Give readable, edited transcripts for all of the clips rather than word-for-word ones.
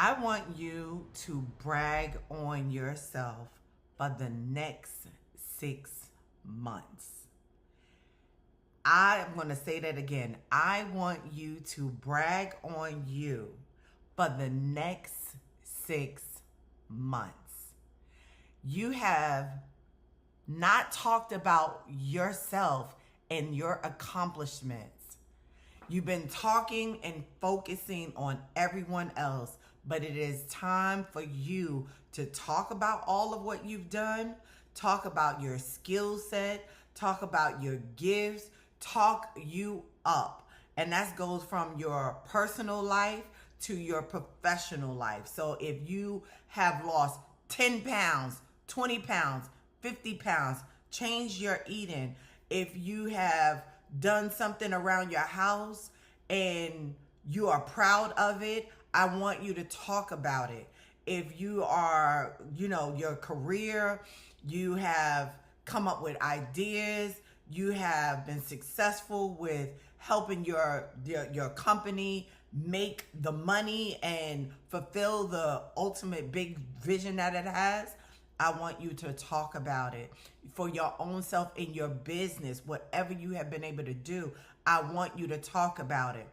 I want you to brag on yourself for the next 6 months. I'm going to say that again. I want you to brag on you for the next 6 months. You have not talked about yourself and your accomplishments. You've been talking and focusing on everyone else, but it is time for you to talk about all of what you've done, talk about your skill set, talk about your gifts, talk you up. And that goes from your personal life to your professional life. So if you have lost 10 pounds, 20 pounds, 50 pounds, change your eating. If you have done something around your house and you are proud of it, I want you to talk about it. If you are, your career, you have come up with ideas, you have been successful with helping your company make the money and fulfill the ultimate big vision that it has, I want you to talk about it. For your own self in your business, whatever you have been able to do, I want you to talk about it.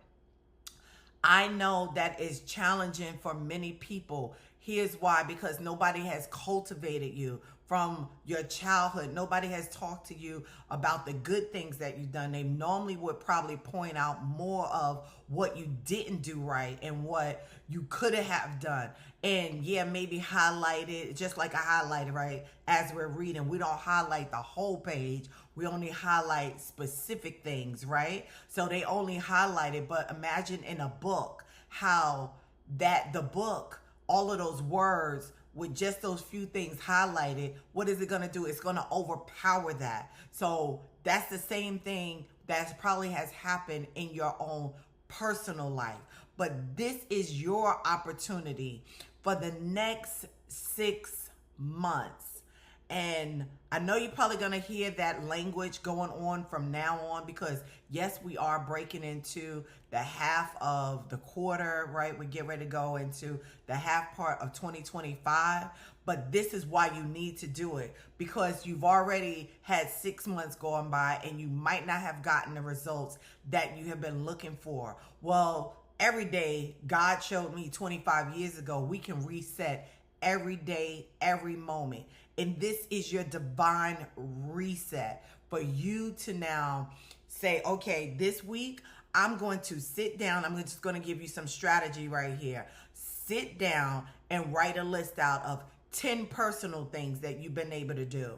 I know that is challenging for many people. Here's why: because nobody has cultivated you from your childhood. Nobody has talked to you about the good things that you've done. They normally would probably point out more of what you didn't do right and what you could have done. And yeah, maybe highlight it, just like I highlighted, right? As we're reading, we don't highlight the whole page. We only highlight specific things, right? So they only highlight it, but imagine in a book how the book, all of those words with just those few things highlighted, what is it going to do? It's going to overpower that. So that's the same thing that probably has happened in your own personal life. But this is your opportunity for the next 6 months. And I know you're probably going to hear that language going on from now on, because yes, we are breaking into the half of the quarter, right? We get ready to go into the half part of 2025. But this is why you need to do it, because you've already had 6 months going by and you might not have gotten the results that you have been looking for. Well, every day, God showed me 25 years ago, we can reset every day, every moment. And this is your divine reset for you to now say, okay, this week I'm going to sit down. I'm just going to give you some strategy right here. Sit down and write a list out of 10 personal things that you've been able to do.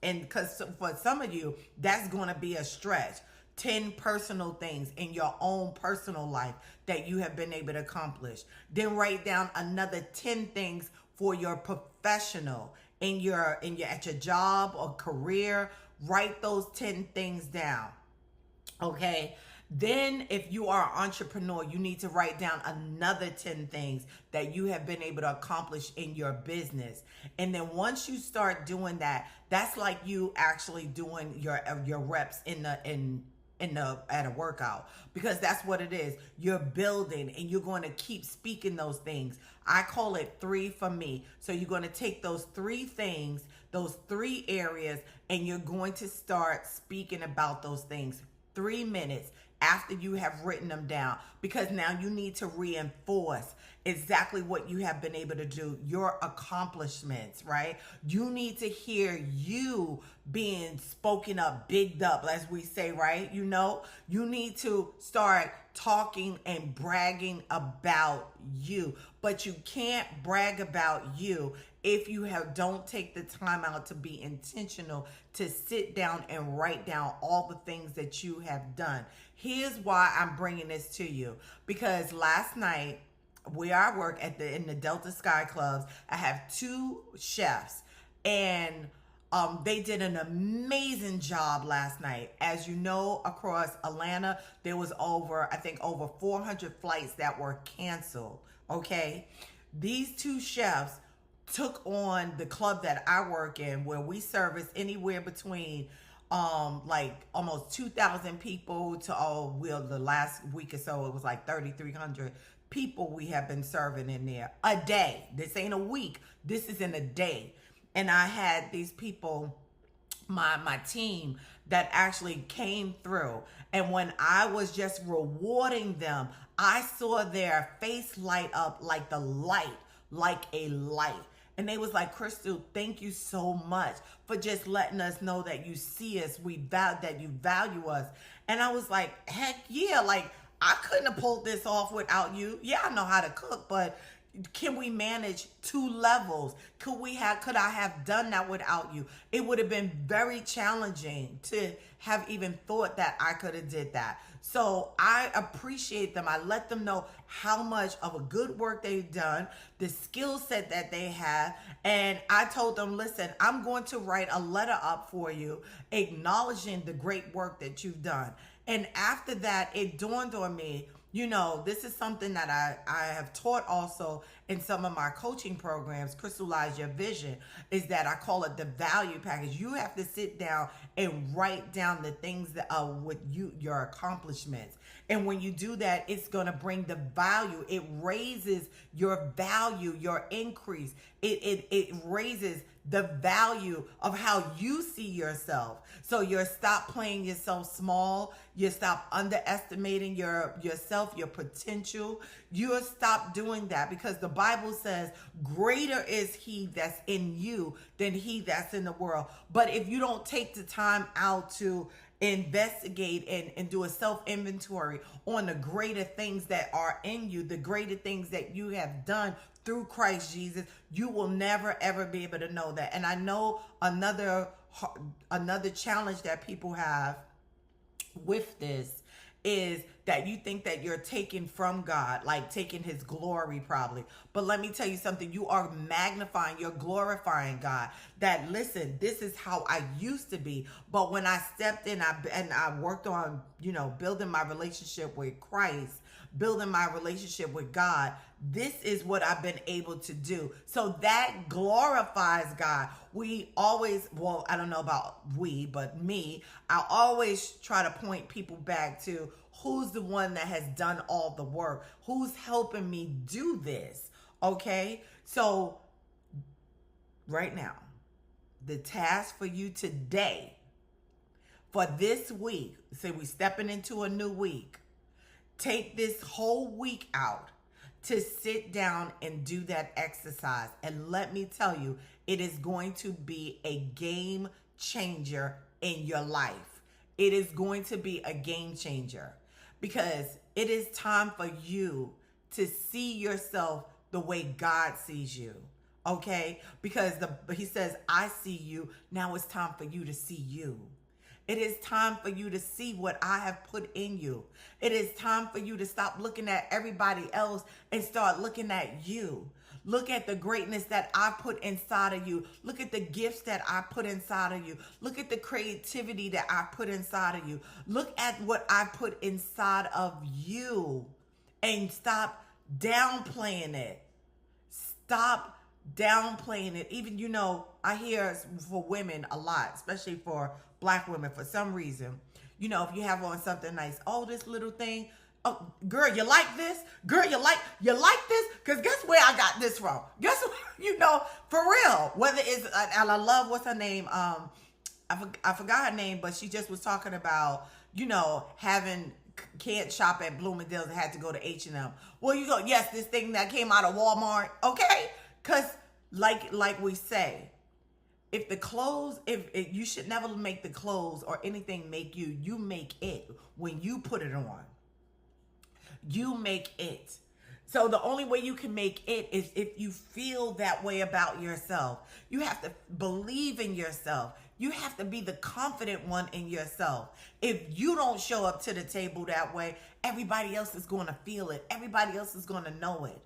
And because for some of you, that's going to be a stretch. 10 personal things in your own personal life that you have been able to accomplish. Then write down another 10 things for your professional in your at your job or career. Write those 10 things down. Okay. Then if you are an entrepreneur, you need to write down another 10 things that you have been able to accomplish in your business. And then once you start doing that, that's like you actually doing your reps at a workout, because that's what it is. You're building and you're going to keep speaking those things. I call it 3 for me. So you're going to take those 3 things, those 3 areas, and you're going to start speaking about those things 3 minutes after you have written them down, because now you need to reinforce exactly what you have been able to do, your accomplishments, right? You need to hear you being spoken up, bigged up, as we say, right? You need to start talking and bragging about you, but you can't brag about you if you don't take the time out to be intentional, to sit down and write down all the things that you have done. Here's why I'm bringing this to you, because last night where I work in the Delta Sky Clubs, I have 2 chefs, and they did an amazing job last night. As you know, across Atlanta, there was over 400 flights that were canceled. Okay. These 2 chefs took on the club that I work in, where we service anywhere between like almost 2,000 people to the last week or so, it was like 3,300 people we have been serving in there a day. This ain't a week. This is in a day. And I had these people, my team, that actually came through. And when I was just rewarding them, I saw their face light up like the light, like a light. And they was like, Crystal, thank you so much for just letting us know that you see us, that you value us. And I was like, heck yeah, like I couldn't have pulled this off without you. Yeah, I know how to cook, but can we manage 2 levels? Could I have done that without you? It would have been very challenging to have even thought that I could have did that. So I appreciate them. I let them know how much of a good work they've done, the skill set that they have. And I told them, listen, I'm going to write a letter up for you acknowledging the great work that you've done. And after that, it dawned on me, this is something that I have taught also in some of my coaching programs, Crystallize Your Vision, is that I call it the value package. You have to sit down and write down the things that are with your accomplishments. And when you do that, it's going to bring the value. It raises your value, your increase. It raises the value of how you see yourself. So you stop playing yourself small. You stop underestimating yourself, your potential. You stop doing that, because the Bible says greater is he that's in you than he that's in the world. But if you don't take the time out to investigate and do a self-inventory on the greater things that are in you, the greater things that you have done through Christ Jesus, you will never ever be able to know that. And I know another challenge that people have with this is that you think that you're taking from God, like taking his glory probably. But let me tell you something, you are magnifying, you're glorifying God. That, listen, this is how I used to be. But when I stepped in and I worked on, building my relationship with Christ, building my relationship with God, this is what I've been able to do. So that glorifies God. We always, I don't know about we, but me, I always try to point people back to who's the one that has done all the work, who's helping me do this. Okay. So right now, the task for you today, for this week, say we stepping into a new week, take this whole week out to sit down and do that exercise. And let me tell you, it is going to be a game changer in your life. It is going to be a game changer, because it is time for you to see yourself the way God sees you. Okay? Because he says, I see you. Now it's time for you to see you. It is time for you to see what I have put in you. It is time for you to stop looking at everybody else and start looking at you. Look at the greatness that I put inside of you. Look at the gifts that I put inside of you. Look at the creativity that I put inside of you. Look at what I put inside of you, and stop downplaying it. Stop downplaying it. Even, I hear for women a lot, especially for Black women, for some reason, if you have on something nice, oh, this little thing, oh, girl, you like this? Girl, you like this? Because guess where I got this from? Guess what? For real. Whether it's, and I love, what's her name? I forgot her name, but she just was talking about, can't shop at Bloomingdale's and had to go to H&M. Well, you go, yes, this thing that came out of Walmart, okay? Because like we say, if the clothes, if you should never make the clothes or anything make you, you make it when you put it on. You make it. So the only way you can make it is if you feel that way about yourself. You have to believe in yourself. You have to be the confident one in yourself. If you don't show up to the table that way, everybody else is going to feel it. Everybody else is going to know it.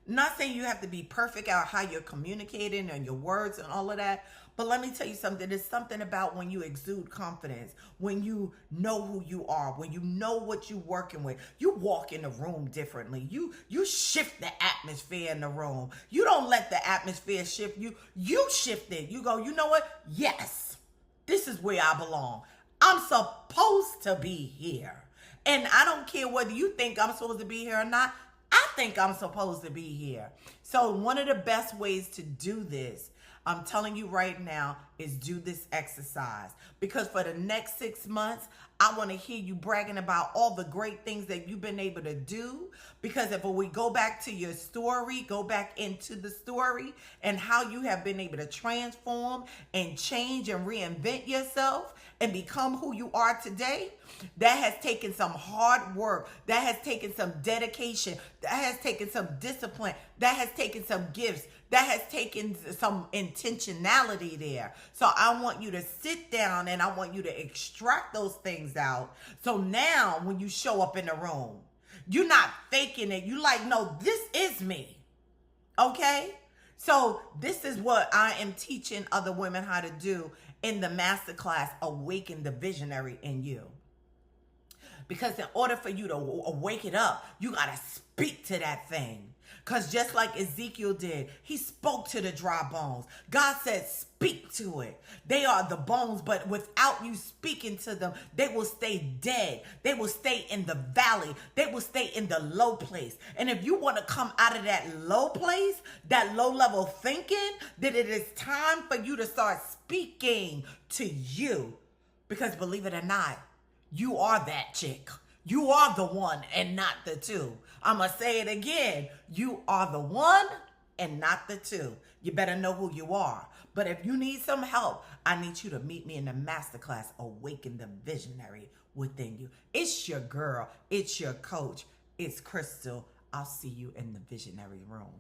Not saying you have to be perfect at how you're communicating and your words and all of that. But let me tell you something. There's something about when you exude confidence, when you know who you are, when you know what you're working with. You walk in the room differently. You shift the atmosphere in the room. You don't let the atmosphere shift you. You shift it. You go, you know what? Yes, this is where I belong. I'm supposed to be here. And I don't care whether you think I'm supposed to be here or not. I think I'm supposed to be here. So one of the best ways to do this, I'm telling you right now, is do this exercise. Because for the next 6 months, I want to hear you bragging about all the great things that you've been able to do. Because if we go back to your story, go back into the story and how you have been able to transform and change and reinvent yourself and become who you are today, that has taken some hard work. That has taken some dedication. That has taken some discipline. That has taken some gifts. That has taken some intentionality there. So I want you to sit down and I want you to extract those things out. So now when you show up in the room, you're not faking it. You like, no, this is me. Okay? So this is what I am teaching other women how to do in the masterclass, Awaken the Visionary in You. Because in order for you to wake it up, you got to speak to that thing. Because just like Ezekiel did, he spoke to the dry bones. God said, speak to it. They are the bones, but without you speaking to them, they will stay dead. They will stay in the valley. They will stay in the low place. And if you want to come out of that low place, that low level thinking, then it is time for you to start speaking to you. Because believe it or not, you are that chick. You are the one and not the two. I'm going to say it again. You are the one and not the two. You better know who you are. But if you need some help, I need you to meet me in the masterclass, Awaken the Visionary Within You. It's your girl. It's your coach. It's Crystal. I'll see you in the visionary room.